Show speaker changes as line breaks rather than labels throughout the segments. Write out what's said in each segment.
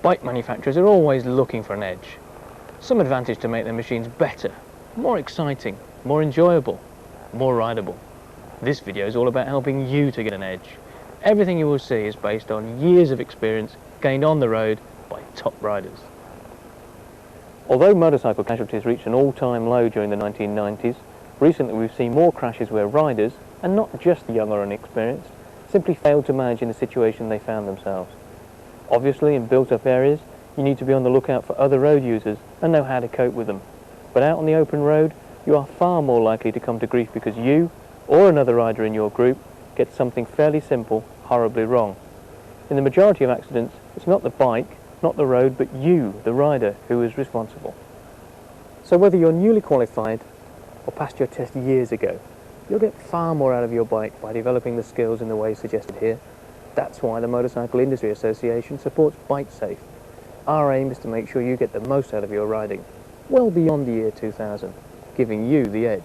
Bike manufacturers are always looking for an edge. Some advantage to make their machines better, more exciting, more enjoyable, more rideable. This video is all about helping you to get an edge. Everything you will see is based on years of experience gained on the road by top riders. Although motorcycle casualties reached an all-time low during the 1990s, recently we've seen more crashes where riders, and not just the young or inexperienced, simply failed to manage in the situation they found themselves. Obviously, in built-up areas, you need to be on the lookout for other road users and know how to cope with them. But out on the open road, you are far more likely to come to grief because you, or another rider in your group, gets something fairly simple horribly wrong. In the majority of accidents, it's not the bike, not the road, but you, the rider, who is responsible. So whether you're newly qualified or passed your test years ago, you'll get far more out of your bike by developing the skills in the way suggested here. That's why the Motorcycle Industry Association supports Bikesafe. Our aim is to make sure you get the most out of your riding, well beyond the year 2000, giving you the edge.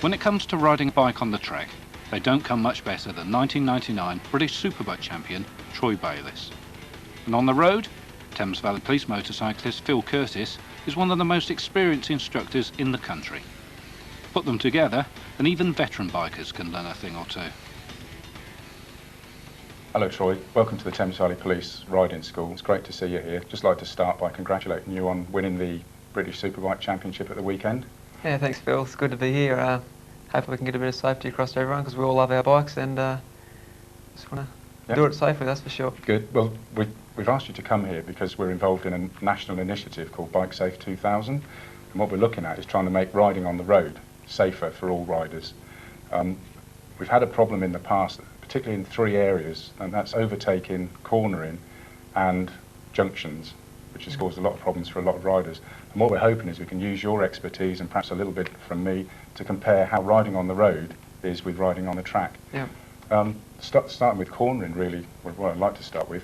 When it comes to riding a bike on the track, they don't come much better than 1999 British Superbike champion Troy Bayliss. And on the road, Thames Valley Police motorcyclist Phil Curtis is one of the most experienced instructors in the country. Put them together, and even veteran bikers can learn a thing or two.
Hello Troy, welcome to the Thames Valley Police Riding School. It's great to see you here. Just like to start by congratulating you on winning the British Superbike Championship at the weekend.
Yeah, thanks Phil, it's good to be here. Hopefully we can get a bit of safety across to everyone because we all love our bikes and just want to do it safely, that's for sure.
Good. Well, we've asked you to come here because we're involved in a national initiative called Bikesafe 2000, and what we're looking at is trying to make riding on the road safer for all riders. We've had a problem in the past, particularly in 3 areas, and that's overtaking, cornering and junctions, which has caused a lot of problems for a lot of riders. And what we're hoping is we can use your expertise and perhaps a little bit from me to compare how riding on the road is with riding on the track.
Yeah.
Starting with cornering, really, what I'd like to start with,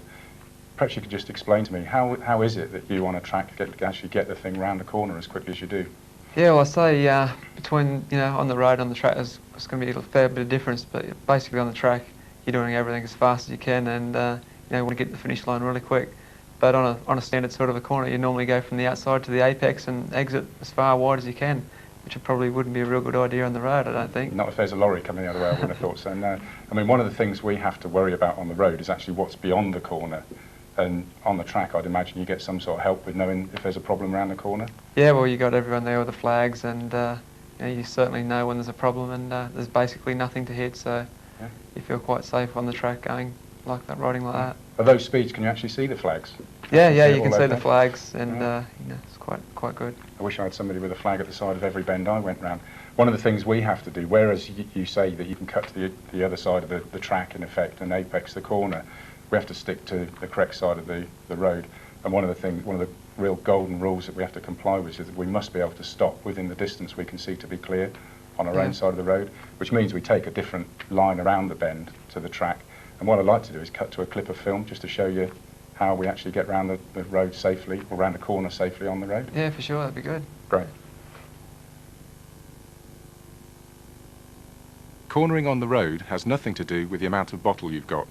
perhaps you could just explain to me, how is it that you on a track actually get the thing round the corner as quickly as you do?
Yeah, well I say between, on the road, on the track, there's going to be a fair bit of difference, but basically on the track you're doing everything as fast as you can and you want to get to the finish line really quick. But on a standard sort of a corner, you normally go from the outside to the apex and exit as far wide as you can, which probably wouldn't be a real good idea on the road, I don't think.
Not if there's a lorry coming the other way, I wouldn't have thought so, no. I mean, one of the things we have to worry about on the road is actually what's beyond the corner. And on the track, I'd imagine you get some sort of help with knowing if there's a problem around the corner?
Yeah, well, you got everyone there with the flags and you certainly know when there's a problem and there's basically nothing to hit, so you feel quite safe on the track going like that, riding like that.
At those speeds, can you actually see the flags?
Yeah, you can see the flags, and it's quite good.
I wish I had somebody with a flag at the side of every bend I went round. One of the things we have to do, whereas you say that you can cut to the other side of the track in effect and apex the corner, we have to stick to the correct side of the road. And one of the real golden rules that we have to comply with is that we must be able to stop within the distance we can see to be clear on our own side of the road, which means we take a different line around the bend to the track. And what I'd like to do is cut to a clip of film just to show you how we actually get around the road safely, or around the corner safely on the road.
Yeah, for sure, that'd be good.
Great.
Cornering on the road has nothing to do with the amount of bottle you've got.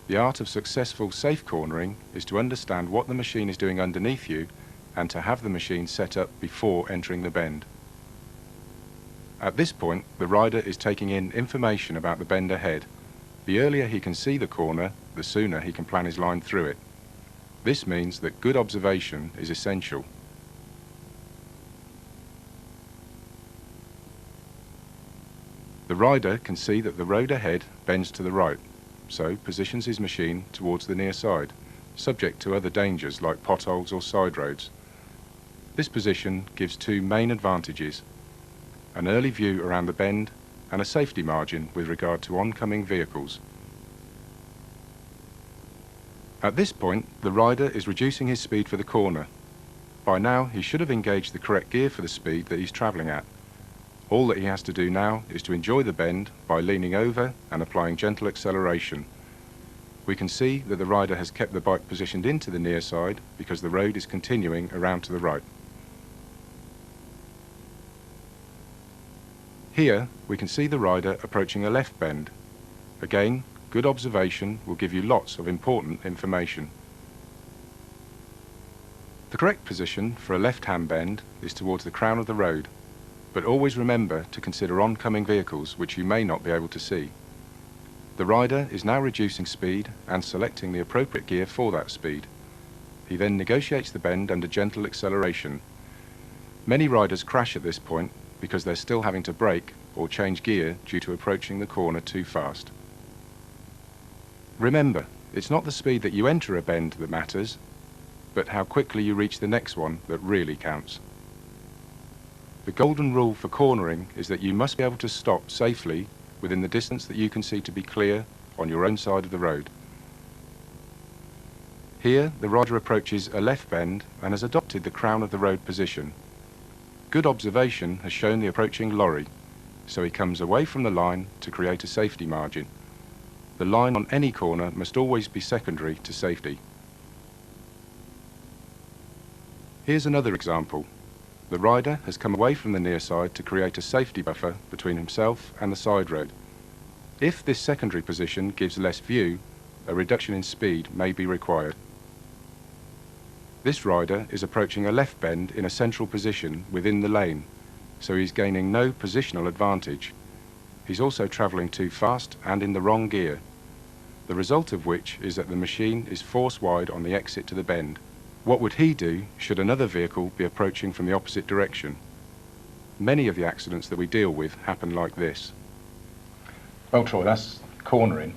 The art of successful safe cornering is to understand what the machine is doing underneath you and to have the machine set up before entering the bend. At this point, the rider is taking in information about the bend ahead. The earlier he can see the corner, the sooner he can plan his line through it. This means that good observation is essential. The rider can see that the road ahead bends to the right, so positions his machine towards the near side, subject to other dangers like potholes or side roads. This position gives two main advantages: an early view around the bend and a safety margin with regard to oncoming vehicles. At this point, the rider is reducing his speed for the corner. By now, he should have engaged the correct gear for the speed that he's travelling at. All that he has to do now is to enjoy the bend by leaning over and applying gentle acceleration. We can see that the rider has kept the bike positioned into the near side because the road is continuing around to the right. Here, we can see the rider approaching a left bend. Again, good observation will give you lots of important information. The correct position for a left-hand bend is towards the crown of the road, but always remember to consider oncoming vehicles which you may not be able to see. The rider is now reducing speed and selecting the appropriate gear for that speed. He then negotiates the bend under gentle acceleration. Many riders crash at this point because they're still having to brake or change gear due to approaching the corner too fast. Remember, it's not the speed that you enter a bend that matters, but how quickly you reach the next one that really counts. The golden rule for cornering is that you must be able to stop safely within the distance that you can see to be clear on your own side of the road. Here, the rider approaches a left bend and has adopted the crown of the road position. Good observation has shown the approaching lorry, so he comes away from the line to create a safety margin. The line on any corner must always be secondary to safety. Here's another example. The rider has come away from the near side to create a safety buffer between himself and the side road. If this secondary position gives less view, a reduction in speed may be required. This rider is approaching a left bend in a central position within the lane, so he's gaining no positional advantage. He's also travelling too fast and in the wrong gear, the result of which is that the machine is force wide on the exit to the bend. What would he do should another vehicle be approaching from the opposite direction? Many of the accidents that we deal with happen like this.
Well, Troy, that's cornering.